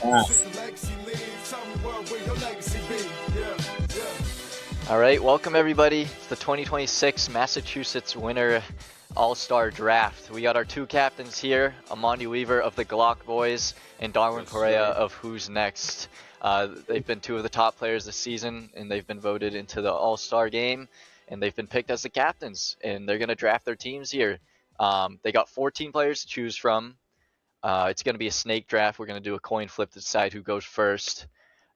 All right, welcome everybody. It's the 2026 Massachusetts Winter All-Star Draft. We got our two captains here, Amondee Weaver of the Glock Boys and Darwin Pereyra of Who's Next. They've been two of the top players this season, and they've been voted into the All-Star game, and they've been picked as the captains, and they're going to draft their teams here. They got 14 players to choose from. It's going to be a snake draft. We're going to do a coin flip to decide who goes first.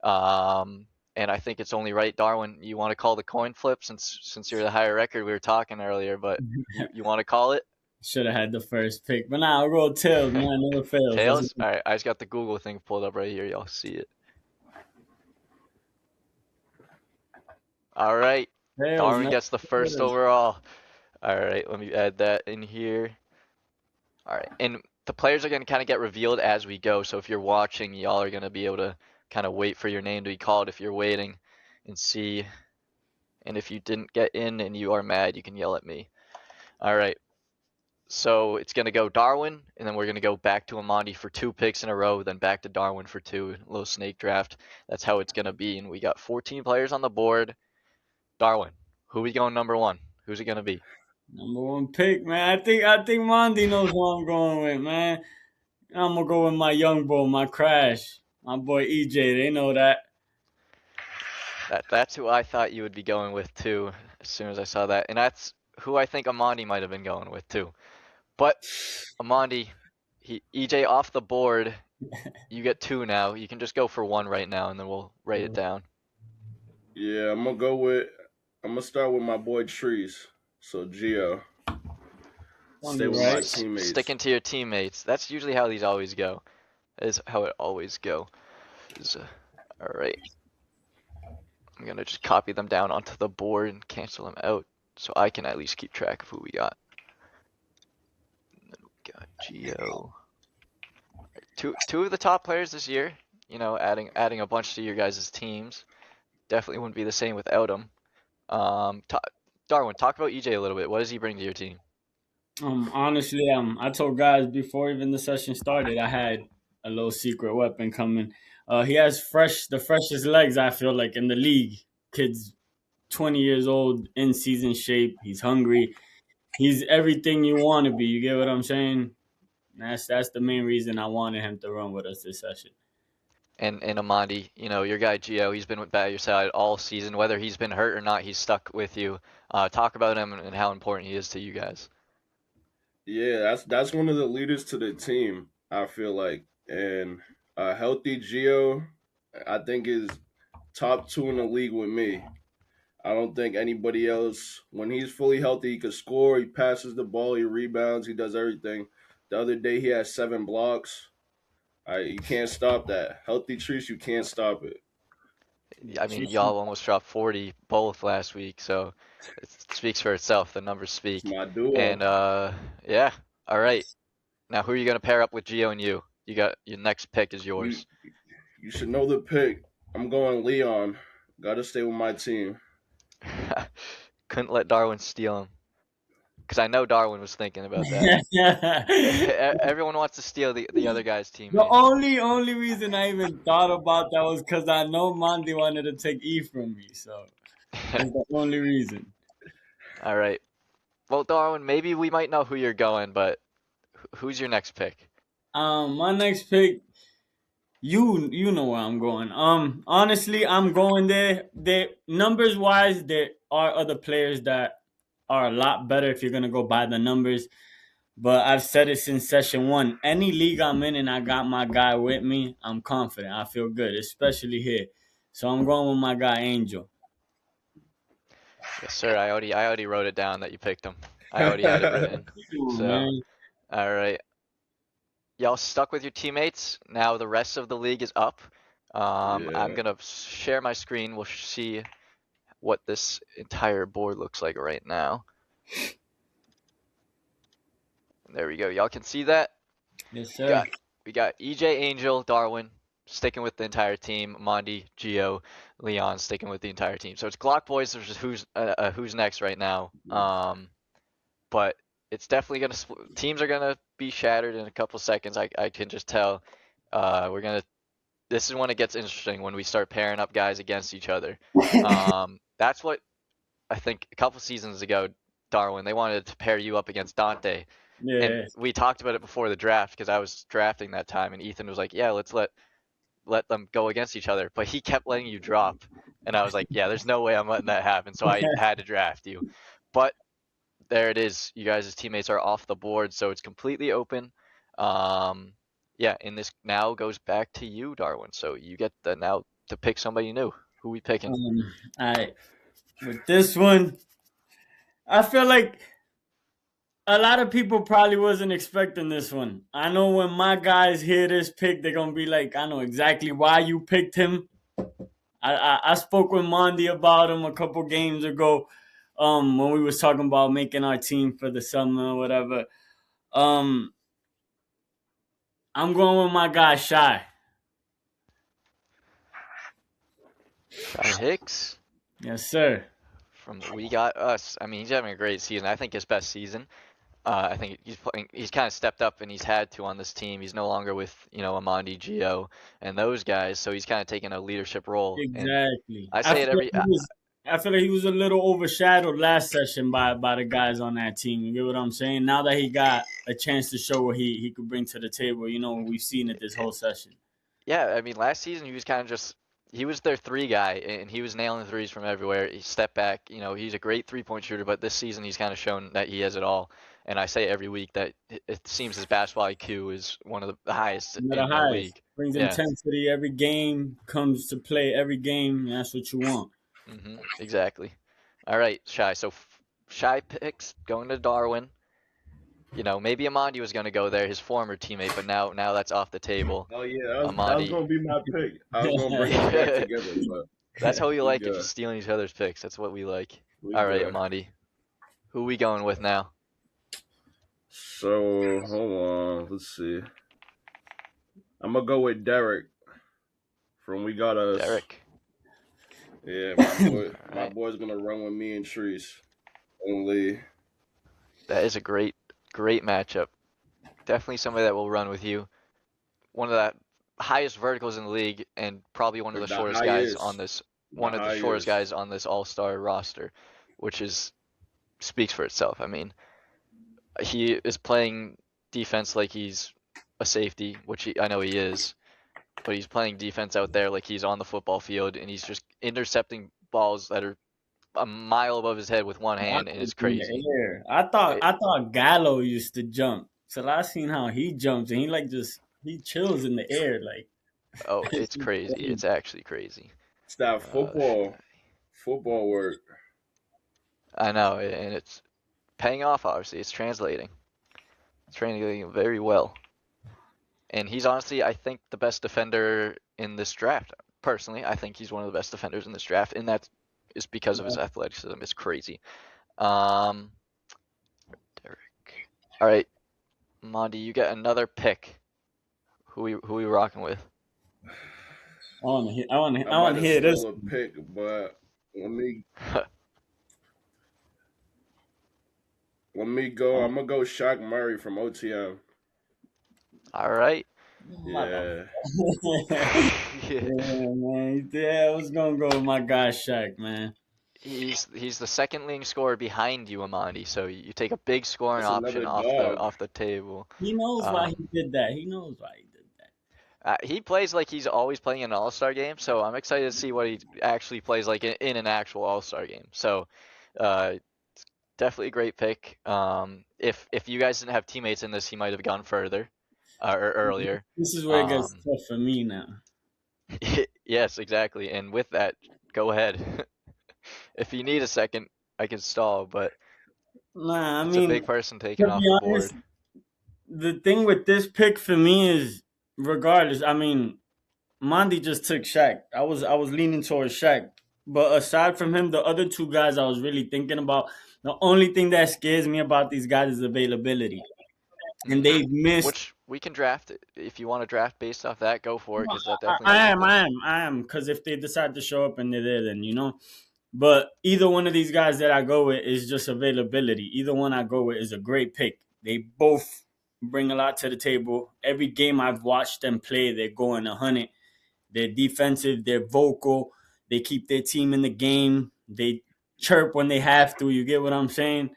And I think it's only right, Darwin, you want to call the coin flip since you're the higher record. We were talking earlier, but you want to call it? Should have had the first pick, but nah, I'll roll tails, man. Never fails. Tails? All right, I just got the Google thing pulled up right here. Y'all see it. All right, Tails, Darwin man. gets the first overall. All right, let me add that in here. All right, and the players are going to kind of get revealed as we go, so if you're watching, y'all are going to be able to kind of wait for your name to be called if you're waiting and see. And if you didn't get in and you are mad, you can yell at me. All right. So it's going to go Darwin, and then we're going to go back to Amondee for 2 picks in a row, then back to Darwin for 2, a little snake draft. That's how it's going to be. And we got 14 players on the board. Darwin, who we going number 1? Who's it going to be? Number 1 pick, man. I think Amondee knows who I'm going with, man. I'm gonna go with my young boy, my crash, my boy EJ. They know that. That's who I thought you would be going with too, as soon as I saw that. And that's who I think Amondee might have been going with too. But Amondee, EJ off the board. You get 2 now. You can just go for 1 right now, and then we'll write it down. Yeah, I'm gonna start with my boy Trees. So Gio. Stay with my teammates. Sticking to your teammates. That's usually how these always go. That is how it always go. All right. I'm gonna just copy them down onto the board and cancel them out, so I can at least keep track of who we got. And then we got Gio. Two of the top players this year. You know, adding a bunch to your guys' teams. Definitely wouldn't be the same without him. Darwin, talk about EJ a little bit. What does he bring to your team? Honestly, I told guys before even the session started, I had a little secret weapon coming. He has the freshest legs, I feel like, in the league. Kid's 20 years old, in season shape. He's hungry. He's everything you want to be. You get what I'm saying? That's the main reason I wanted him to run with us this session. And Amondee, you know, your guy Gio, he's been by your side all season. Whether he's been hurt or not, he's stuck with you. Talk about him and how important he is to you guys. Yeah, that's one of the leaders to the team, I feel like. And healthy Gio, I think, is top 2 in the league with me. I don't think anybody else, when he's fully healthy, he could score, he passes the ball, he rebounds, he does everything. The other day he had 7 blocks. You can't stop that. Healthy Trees, you can't stop it. I mean, y'all almost dropped 40 both last week, so it speaks for itself. The numbers speak. It's my duo. And yeah, all right. Now, who are you gonna pair up with Gio and you? You got your next pick is yours. You should know the pick. I'm going Leon. Got to stay with my team. Couldn't let Darwin steal him. Because I know Darwin was thinking about that. Everyone wants to steal the other guy's team. The only reason I even thought about that was because I know Amondee wanted to take E from me, so that's the only reason. All right. Well, Darwin, maybe we might know who you're going, but who's your next pick? My next pick, you know where I'm going. Honestly, I'm going there. Numbers wise, there are other players that are a lot better if you're gonna go by the numbers. But I've said it since session 1. Any league I'm in and I got my guy with me, I'm confident. I feel good, especially here. So I'm going with my guy Angel. Yes, sir. I already wrote it down that you picked him. I already had it written. So, all right. Y'all stuck with your teammates. Now the rest of the league is up. I'm gonna share my screen. We'll see what this entire board looks like right now. There we go. Y'all can see that? Yes, sir. We got EJ, Angel, Darwin sticking with the entire team. Amondee, Gio, Leon sticking with the entire team. So it's Glock Boys versus who's next right now. But it's definitely teams are gonna be shattered in a couple seconds. I can just tell. We're gonna this is when it gets interesting when we start pairing up guys against each other. That's what I think a couple seasons ago, Darwin, they wanted to pair you up against Dante. And Yeah. we talked about it before the draft because I was drafting that time, and Ethan was like, "Yeah, let's let them go against each other." But he kept letting you drop, and I was like, "Yeah, there's no way I'm letting that happen." So I had to draft you. But there it is. You guys' teammates are off the board, so it's completely open. Yeah, and this now goes back to you, Darwin. So you get the now to pick somebody new. Who we picking? All right. With this one, I feel like a lot of people probably wasn't expecting this one. I know when my guys hear this pick, they're gonna be like, "I know exactly why you picked him." I spoke with Amondee about him a couple games ago, when we was talking about making our team for the summer or whatever. Um, I'm going with my guy Shy. Shy Hicks Yes, sir. from We Got Us. I mean, he's having a great season. I think his best season. I think he's playing. He's kind of stepped up, and he's had to on this team. He's no longer with Amondee, Gio, and those guys, so he's kind of taken a leadership role. And Exactly. I say it every. I feel like he was a little overshadowed last session by the guys on that team. You get what I'm saying? Now that he got a chance to show what he could bring to the table, we've seen it this whole session. Yeah, I mean, last season he was kind of just he was their three guy, and he was nailing threes from everywhere. He stepped back, he's a great 3-point shooter, but this season he's kind of shown that he has it all. And I say every week that it seems his basketball IQ is one of the highest One in of the the highest. league. Brings Yeah. intensity every game, comes to play every game. And that's what you want. Exactly. All right, Shy. So Shy picks going to Darwin. Maybe Amondee was going to go there, his former teammate, but now that's off the table. Oh yeah, that was Amondee. gonna be my pick. I was gonna bring it back together, but That's how we like it, good. just stealing each other's picks. That's what we like. We All right, good. Amondee. Who we going with now? So hold on, let's see. I'm gonna go with Derek from We Got Us. Derek. Yeah, my boy. All My right. boy's gonna run with me and Treese. Only. That is a great matchup. Definitely somebody that will run with you. One of the highest verticals in the league, and probably one of the shortest guys on this. One of the shortest guys on this All-Star roster, which speaks for itself. I mean, he is playing defense like he's a safety, which I know he is, but he's playing defense out there like he's on the football field, and he's just intercepting balls that are a mile above his head with one hand, and it's crazy. I thought Gallo used to jump. So I seen how he jumps, and he chills in the air like. Oh, it's crazy. It's actually crazy. It's that football work. I know, and it's paying off. Obviously, it's translating. It's translating very well. And he's honestly, I think, the best defender in this draft. Personally, I think he's one of the best defenders in this draft, and that is because of his athleticism. It's crazy. Derek. All right, Mondi, you get another pick. Who we rocking with? I want to hear this. A pick, but let me go. I'm gonna go Shaq Murray from OTM. All right. Yeah. Yeah, man. Yeah, I was gonna go with my guy Shaq, man. He's the second leading scorer behind you, Amondee. So you take a big scoring option off the table. He knows why he did that. He plays like he's always playing in an All-Star game, so I'm excited to see what he actually plays like in an actual All-Star game. So, definitely a great pick. If you guys didn't have teammates in this, he might have gone further or earlier. This is where it gets tough for me now. Yes, exactly. And with that, go ahead. If you need a second, I can stall, but it's a big person taking off the board. The thing with this pick for me is, regardless, I mean, Mondi just took Shaq. I was leaning towards Shaq. But aside from him, the other two guys I was really thinking about, the only thing that scares me about these guys is availability. And they've missed. Which we can draft. If you want to draft based off that, go for it. I am. Because if they decide to show up and they're there, then, But either one of these guys that I go with is just availability. Either one I go with is a great pick. They both bring a lot to the table. Every game I've watched them play, they're going 100. They're defensive. They're vocal. They keep their team in the game. They chirp when they have to. You get what I'm saying?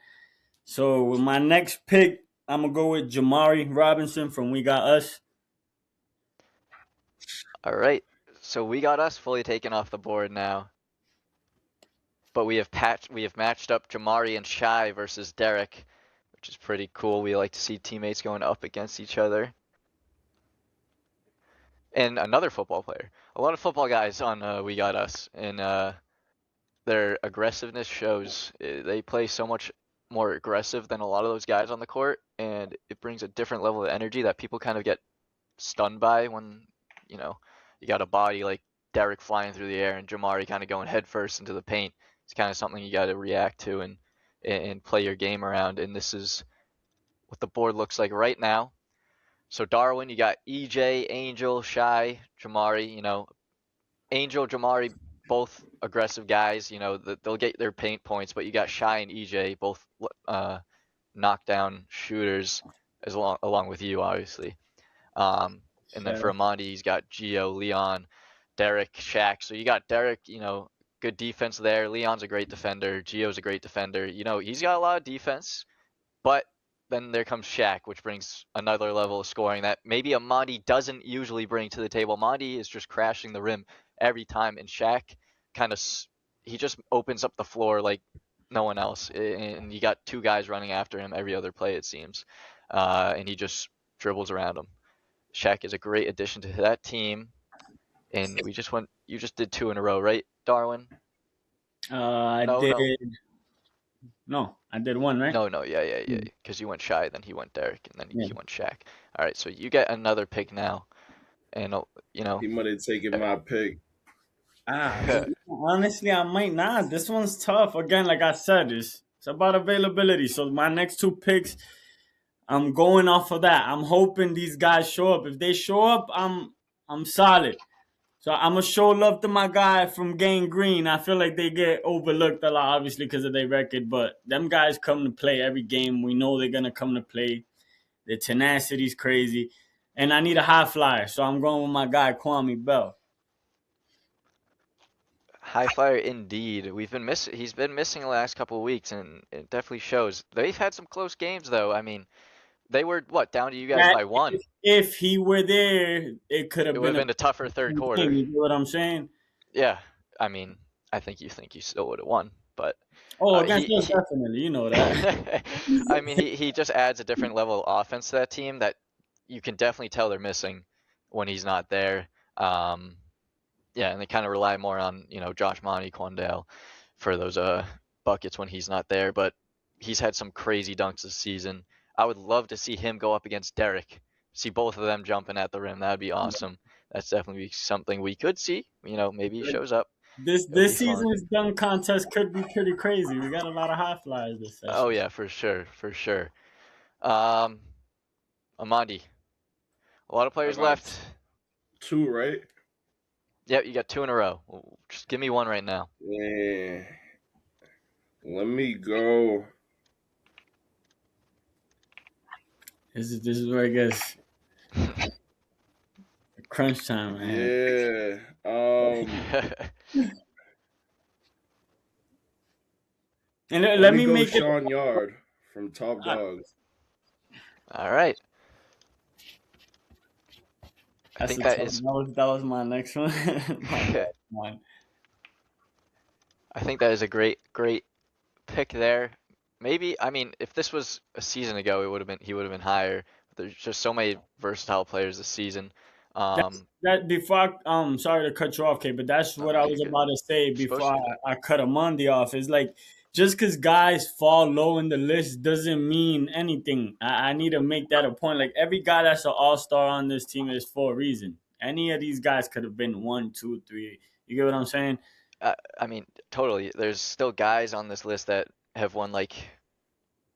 So with my next pick, I'm gonna go with Jamari Robinson from We Got Us. All right. So we got us fully taken off the board now. But we have matched up Jamari and Shai versus Derek, which is pretty cool. We like to see teammates going up against each other. And another football player. A lot of football guys on We Got Us, and their aggressiveness shows. They play so much more aggressive than a lot of those guys on the court, and it brings a different level of energy that people kind of get stunned by when, you know, you got a body like Derek flying through the air and Jamari kind of going headfirst into the paint. It's kind of something you got to react to and play your game around. And this is what the board looks like right now. So Darwin, you got EJ, Angel, Shai, Jamari. You know, Angel, Jamari, both aggressive guys. You know, they'll get their paint points, but you got Shai and EJ, both knockdown shooters, along with you, obviously. And then for Amondee, he's got Gio, Leon, Derek, Shaq. So you got Derek, you know, good defense there. Leon's a great defender. Gio's a great defender. You know, he's got a lot of defense, but then there comes Shaq, which brings another level of scoring that maybe Amondee doesn't usually bring to the table. Amondee is just crashing the rim every time, and Shaq he just opens up the floor like no one else. And you got two guys running after him every other play, it seems, and he just dribbles around them. Shaq is a great addition to that team, and you just did two in a row, right, Darwin? I did one, right? No, yeah. Because you went Shai, then he went Derek, and then he went Shaq. All right, so you get another pick now, and you know. He might have taken my pick. Honestly, I might not. This one's tough. Again, like I said, it's about availability. So my next two picks, I'm going off of that. I'm hoping these guys show up. If they show up, I'm solid. So I'm gonna show love to my guy from Gang Green. I feel like they get overlooked a lot, obviously, because of their record. But them guys come to play every game. We know they're gonna come to play. Their tenacity's crazy, and I need a high flyer, so I'm going with my guy Kwame Bell. High flyer indeed. He's been missing the last couple of weeks, and it definitely shows. They've had some close games, though. I mean, they were down to you guys by one. If he were there, it could have been a tougher third quarter. You know what I'm saying? Yeah, I mean, I think you still would have won, but against us, definitely, you know that. I mean, he just adds a different level of offense to that team that you can definitely tell they're missing when he's not there. Yeah, and they kind of rely more on, you know, Josh Monty, Quandale for those buckets when he's not there. But he's had some crazy dunks this season. I would love to see him go up against Derek. See both of them jumping at the rim. That'd be awesome. That's definitely something we could see. You know, maybe he shows up. This season's dunk contest could be pretty crazy. We got a lot of high flyers this session. Oh yeah, for sure. Amondee. A lot of players left. Two, right? Yep, you got two in a row. Just give me one right now. Yeah. Let me go. This is where it gets crunch time, man. Yeah. And let me make Sean Yard from Top Dogs. All right. I think that was my next one. I think that is a great pick there. Maybe, I mean, if this was a season ago, he would have been higher. But there's just so many versatile players this season. Sorry to cut you off, Cade, but that's what I was about to say before I cut Amondee off. It's like, just because guys fall low in the list doesn't mean anything. I need to make that a point. Like, every guy that's an all-star on this team is for a reason. Any of these guys could have been 1, 2, 3. You get what I'm saying? I mean, totally. There's still guys on this list that have won, like,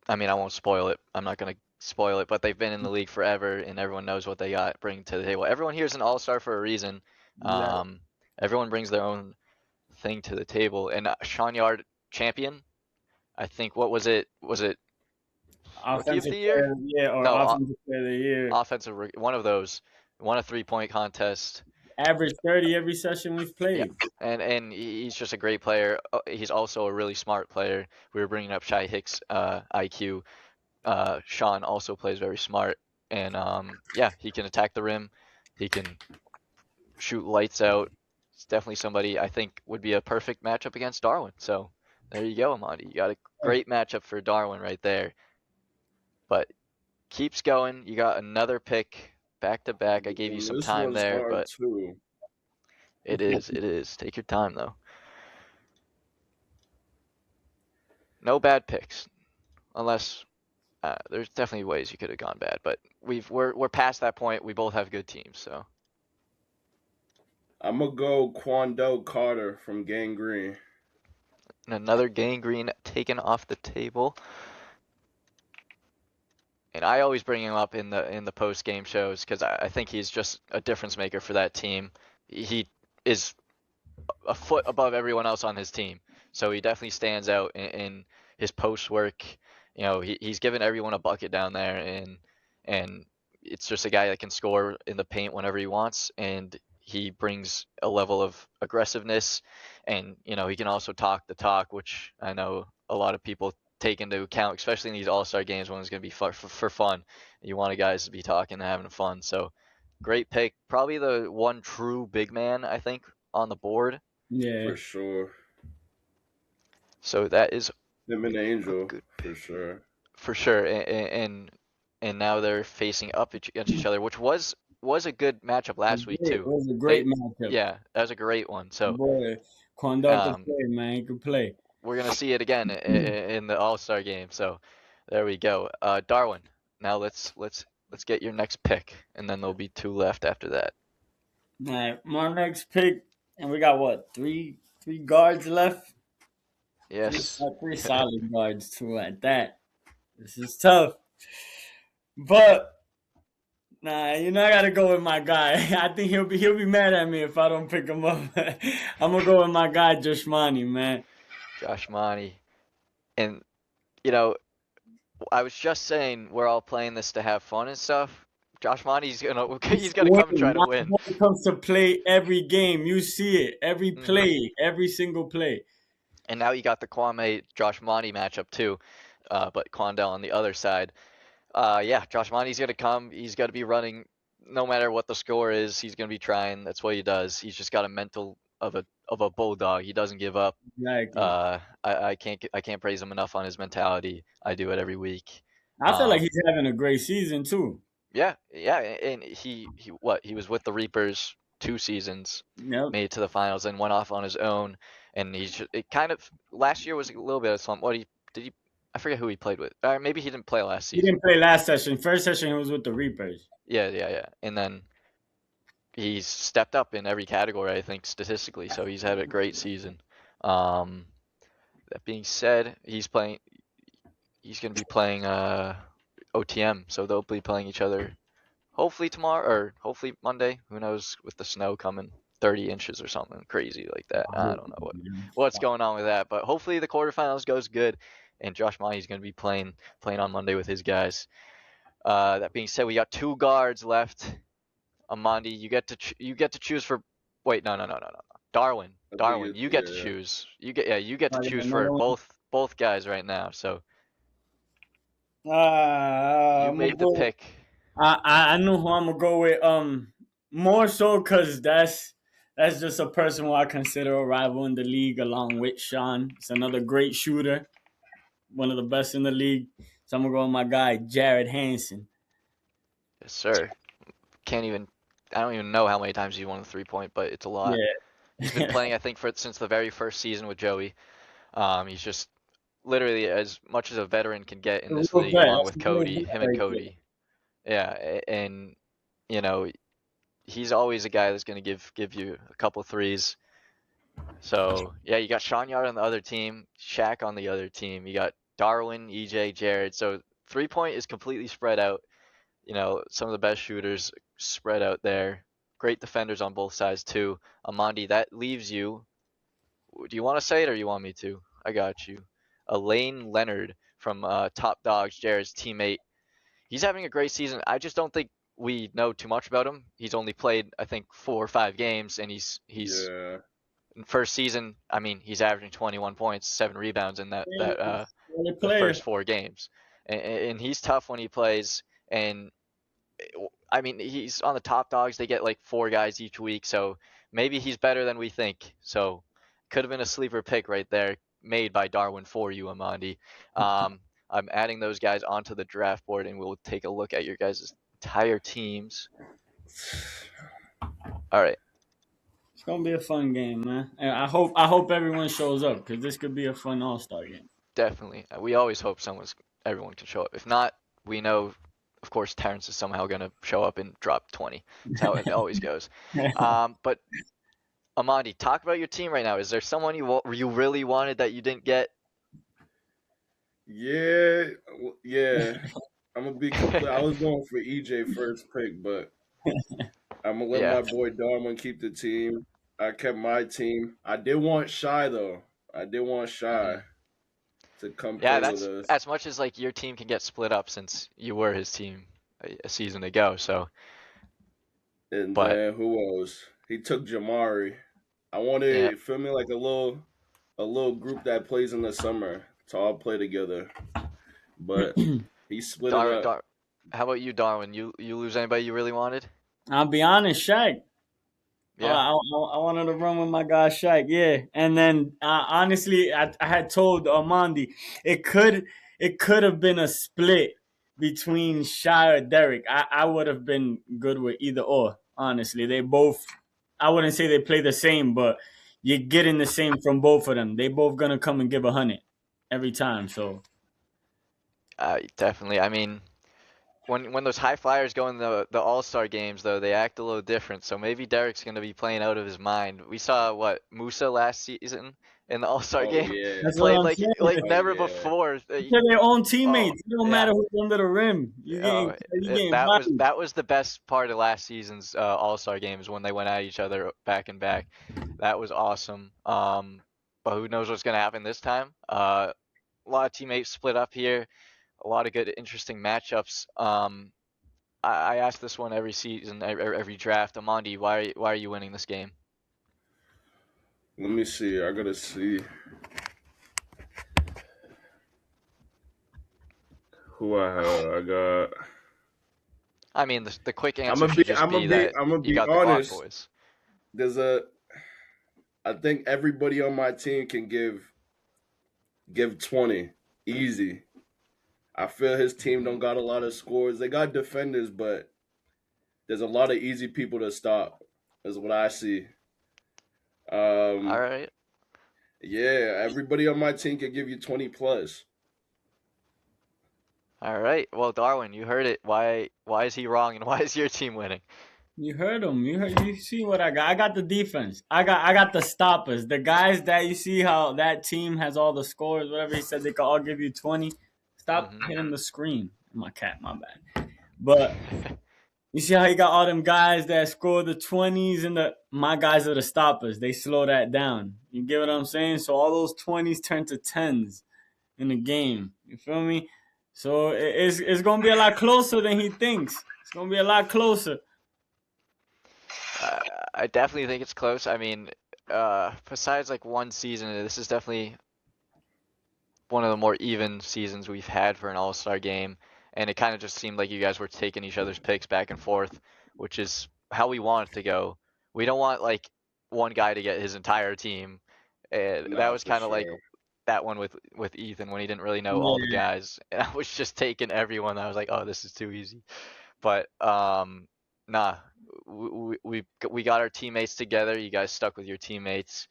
I mean, I won't spoil it. I'm not going to spoil it, but they've been in the league forever, and everyone knows what they got bring to the table. Everyone here is an all-star for a reason. Everyone brings their own thing to the table. And Sean Yard, champion. I think, what was it? Was it Offensive Rookie of the Year? Yeah, or no, Offensive Player of the Year. Offensive, one of those. Won a 3-point contest. average 30 every session we've Yeah, played. and he's just a great player. He's also a really smart player. We were bringing up Shy Hicks IQ. Sean also plays very smart, and yeah, he can attack the rim. He can shoot lights out. It's definitely somebody I think would be a perfect matchup against Darwin. So there you go, Amondee. You got a great matchup for Darwin right there. But keeps going. You got another pick back to back. I gave you And some this time one's there, hard but too. it is. It is. Take your time though. No bad picks, unless there's definitely ways you could have gone bad. But we're past that point. We both have good teams, so. I'm gonna go Quandell Carter from Gang Green. And another gangrene taken off the table. And I always bring him up in the post game shows because I think he's just a difference maker for that team. He is a foot above everyone else on his team, so he definitely stands out in his post work. You know, he's given everyone a bucket down there, and it's just a guy that can score in the paint whenever he wants, and he brings a level of aggressiveness, and you know he can also talk the talk, which I know a lot of people take into account, especially in these all-star games when it's going to be for fun. You want guys to be talking and having fun. So great pick. Probably the one true big man, I think, on the board. Yeah. For sure. So that is Him and a Angel, good for pick sure. for sure. And now they're facing up against each other, which was a good matchup last week It too. was a They great matchup. yeah, that was a great one. So Boy, Quandell could um, play, man. He could play. we're gonna see it again in the All-Star game. So there we go. Darwin. Now let's get your next pick, and then there'll be two left after that. All right, my next pick, and we got what, three guards left? Yes. Three solid guards too at that. This is tough. But nah, you know I gotta go with my guy. I think he'll be mad at me if I don't pick him up. I'm gonna go with my guy Joshmani, man. Josh Monty. And you know, I was just saying we're all playing this to have fun and stuff. Josh Monty's he's gonna Win. come and try to My win. boy comes to play every game. You see it, every Hmm. play, every single play. And now you got the Kwame Josh Monty matchup too, but Quandell on the other side. Yeah, Josh Monty's gonna come. He's gonna be running no matter what the score is. He's gonna be trying. That's what he does. He's just got a mental of a bulldog. He doesn't give up. Exactly. I can't praise him enough on his mentality. I do it every week. I feel like he's having a great season too. Yeah, and he was with the Reapers 2 seasons, Yep. made it to the finals, and went off on his own. And it kind of last year was a little bit of slump. I forget who he played with. Maybe he didn't play last He season. didn't play last session. First session he was with the Reapers. Yeah. And then he's stepped up in every category, I think, statistically. So he's had a great season. That being said, he's going to be playing OTM, so they'll be playing each other hopefully tomorrow or hopefully Monday. Who knows with the snow coming 30 inches or something crazy like that. I don't know what's going on with that, but hopefully the quarterfinals goes good, and Josh Mahi's going to be playing on Monday with his guys. That being said, we got two guards left. Amondee, you get to choose for. Wait, no. Darwin, you get to choose. You get to choose for both guys right now. So you make the pick. I know who I'm gonna go with. More so because that's just a person who I consider a rival in the league, along with Sean. It's another great shooter, one of the best in the league. So I'm gonna go with my guy Jared Hanson. Yes, sir. I don't even know how many times he won the 3-point, but it's a lot. Yeah. He's been playing, I think, since the very first season with Joey. He's just literally as much as a veteran can get in this league, along with Cody, him and Cody. Yeah, and you know, he's always a guy that's going to give you a couple threes. So yeah, you got Sean Yard on the other team, Shaq on the other team. You got Darwin, EJ, Jared. So 3-point is completely spread out. You know, some of the best shooters spread out there. Great defenders on both sides too. Amondee, that leaves you. Do you want to say it or you want me to? I got you. Elaine Leonard from Top Dogs, Jared's teammate. He's having a great season. I just don't think we know too much about him. He's only played, I think, 4 or 5 games, and he's Yeah. in first season. I mean, he's averaging 21 points, 7 rebounds in Solid the player. first 4 games, and he's tough when he plays. And I mean, he's on the top dogs. They get like 4 guys each week, so maybe he's better than we think. So could have been a sleeper pick right there, made by Darwin for you, Amondee. I'm adding those guys onto the draft board, and we'll take a look at your guys' entire teams. All right. It's gonna be a fun game, man. And I hope everyone shows up because this could be a fun All-Star game. Definitely. We always hope everyone can show up. If not, we know, of course, Terrence is somehow going to show up and drop 20. That's how it always goes. But Amondee, talk about your team right now. Is there someone you really wanted that you didn't get? Yeah. Yeah. I'm gonna be complete. I was going for EJ first pick, but I'm gonna let Yeah. my boy Darwin keep the team. I kept my team. I did want Shy though. I did want Shy to come Yeah, play with that's us. as much as like your team can get split up since you were his team a season ago. So, And but then who else? He took Jamari. I yeah, wanted, feel me, like a little group that plays in the summer to all play together. But he split it up. How about you, Darwin? You lose anybody you really wanted? I'll be honest, Shaq. Yeah. I wanted to run with my guy Shaq, yeah. And then honestly, I had told Amondee it could have been a split between Shy or Derek. I would have been good with either or. Honestly, they both. I wouldn't say they play the same, but you're getting the same from both of them. They both gonna come and give 100 every time. So Definitely. I mean, when those high flyers go in the All-Star games, though, they act a little different. So maybe Derek's going to be playing out of his mind. We saw what Musa last season in the All-Star Oh game yeah. that's what played I'm like saying. Oh never yeah. before. They're their own Oh teammates. It don't yeah. matter who's under the rim. Oh, You getting that was the best part of last season's All-Star games when they went at each other back and back. That was awesome. But who knows what's going to happen this time? A lot of teammates split up here. A lot of good, interesting matchups. I ask this one every season, every draft. Amondee, why are you winning this game? Let me see. I gotta see who I have. I got. I mean, the quick answer should just be that I'm gonna you be got the Glock honest. boys. There's a. I think everybody on my team can give 20 easy. I feel his team don't got a lot of scores. They got defenders, but there's a lot of easy people to stop. Is what I see. All Um, right. yeah, everybody on my team can give you 20 plus. All right. Well, Darwin, you heard it. Why is he wrong and why is your team winning? You heard him. You see what I got. I got the defense. I got the stoppers. The guys that you see how that team has all the scores. Whatever he said, they could all give you 20. Stop hitting the screen. My cat, my bad. But you see how he got all them guys that score the 20s and my guys are the stoppers. They slow that down. You get what I'm saying? So all those 20s turn to 10s in the game. You feel me? So it's gonna be a lot closer than he thinks. It's gonna be a lot closer. I definitely think it's close. I mean, besides like one season, this is definitely one of the more even seasons we've had for an All-Star game, and it kind of just seemed like you guys were taking each other's picks back and forth, which is how we want it to go. We don't want like one guy to get his entire team. That Nah, was for kind of like sure. that one with Ethan when he didn't really know all the Yeah. guys, and I was just taking everyone. I was like, oh, this is too easy. But nah, we got our teammates together. You guys stuck with your teammates,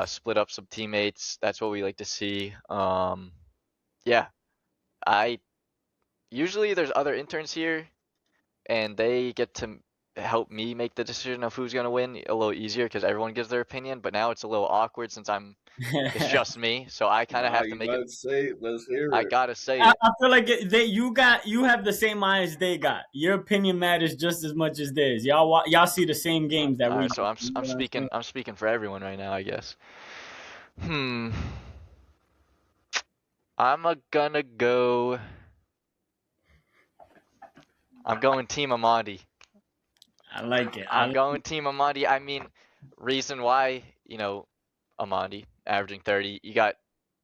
split up some teammates. That's what we like to see. Yeah, I usually there's other interns here, and they get to help me make the decision of who's gonna win a little easier because everyone gives their opinion. But now it's a little awkward since it's just me, so I kind of Nah, have to you make it. gotta say it. Let's hear I it. gotta say I, it. I feel like you have the same eyes they got. Your opinion matters just as much as theirs. Y'all see the same games that All we right, do. so You know what I'm saying? I'm speaking for everyone right now, I guess. Hmm. Gonna go. I'm going Team Amondee. I like it. I'm going Team Amondee. I mean, reason why, Amondee averaging 30. You got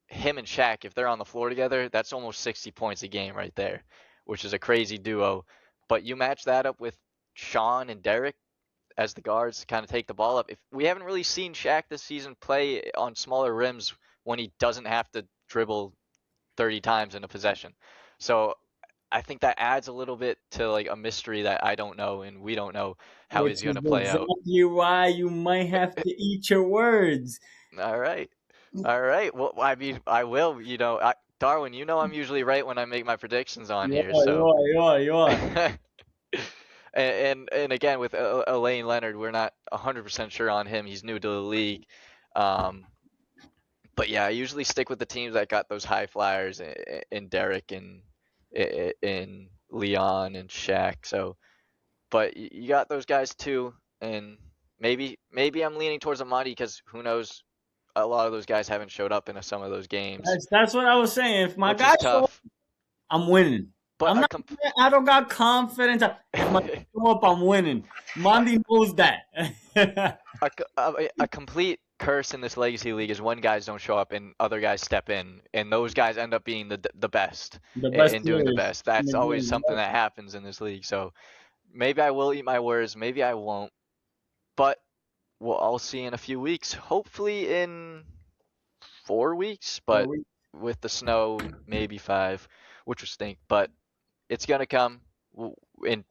him and Shaq. If they're on the floor together, that's almost 60 points a game right there, which is a crazy duo. But you match that up with Sean and Derek as the guards to kind of take the ball up. If we haven't really seen Shaq this season play on smaller rims when he doesn't have to dribble 30 times in a possession. So I think that adds a little bit to like a mystery that I don't know and we don't know how Which he's is going to play out. exactly why you might have to eat your words. All right. All right. Well, I mean, I will, Darwin, I'm usually right when I make my predictions on here, so. You are. And again, with Elaine Leonard, we're not 100% sure on him. He's new to the league. But yeah, I usually stick with the teams that got those high flyers in Derek and in Leon and Shaq. So, but you got those guys too, and maybe I'm leaning towards Amadi because who knows, a lot of those guys haven't showed up in some of those games, That's what I was saying. If my which is guys show up, tough. I'm winning. But I don't got confidence. If my guys show up, I'm winning. Mondi knows that. a complete curse in this legacy league is when guys don't show up and other guys step in, and those guys end up being the best The best and doing the players best. That's in the always game. something that happens in this league. So maybe I will eat my words, maybe I won't, but I'll see in a few weeks. Hopefully in 4 weeks, but with the snow, maybe 5, which would stink. But it's gonna come. And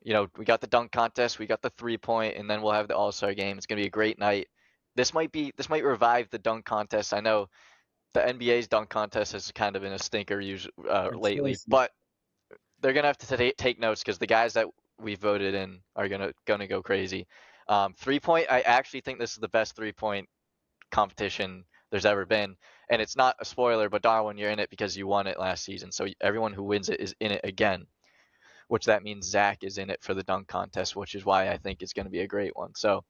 we got the dunk contest, we got the 3-point, and then we'll have the All-Star game. It's gonna be a great night. This might revive the dunk contest. I know the NBA's dunk contest has kind of been a stinker lately, but they're gonna have to take notes because the guys that we voted in are gonna go crazy. 3-point, I actually think this is the best 3-point competition there's ever been, and it's not a spoiler, but Darwin, you're in it because you won it last season, so everyone who wins it is in it again, which that means Zach is in it for the dunk contest, which is why I think it's going to be a great one. So,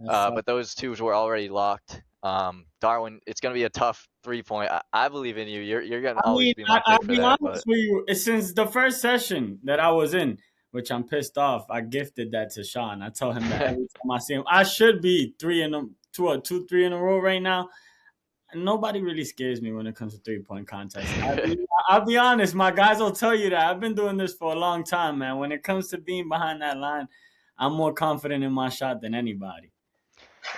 but those two were already locked. Darwin, it's going to be a tough 3-point. I believe in you. You're going to always be my pick for that. I'll be honest with you. Since the first session that I was in, which I'm pissed off, I gifted that to Sean. I told him that every time I see him, I should be 3 in a row right now. Nobody really scares me when it comes to 3-point contests. I'll be honest, my guys will tell you that. I've been doing this for a long time, man. When it comes to being behind that line, I'm more confident in my shot than anybody.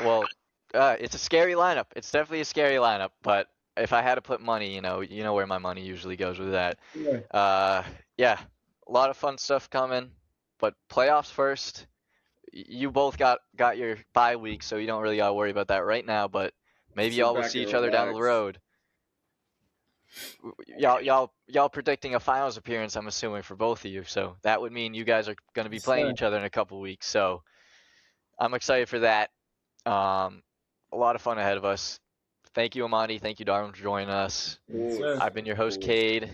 Well, it's a scary lineup. It's definitely a scary lineup, but if I had to put money, you know where my money usually goes with that. Yeah. Yeah, a lot of fun stuff coming, but playoffs first. You both got your bye week, so you don't really gotta worry about that right now, but maybe y'all will see each other down the road. Y'all predicting a finals appearance, I'm assuming, for both of you. So that would mean you guys are going to be playing each other in a couple weeks. So I'm excited for that. A lot of fun ahead of us. Thank you, Amondee. Thank you, Darwin, for joining us. I've been your host, Cade.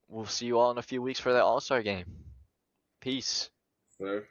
We'll see you all in a few weeks for that All-Star game. Peace. Sir.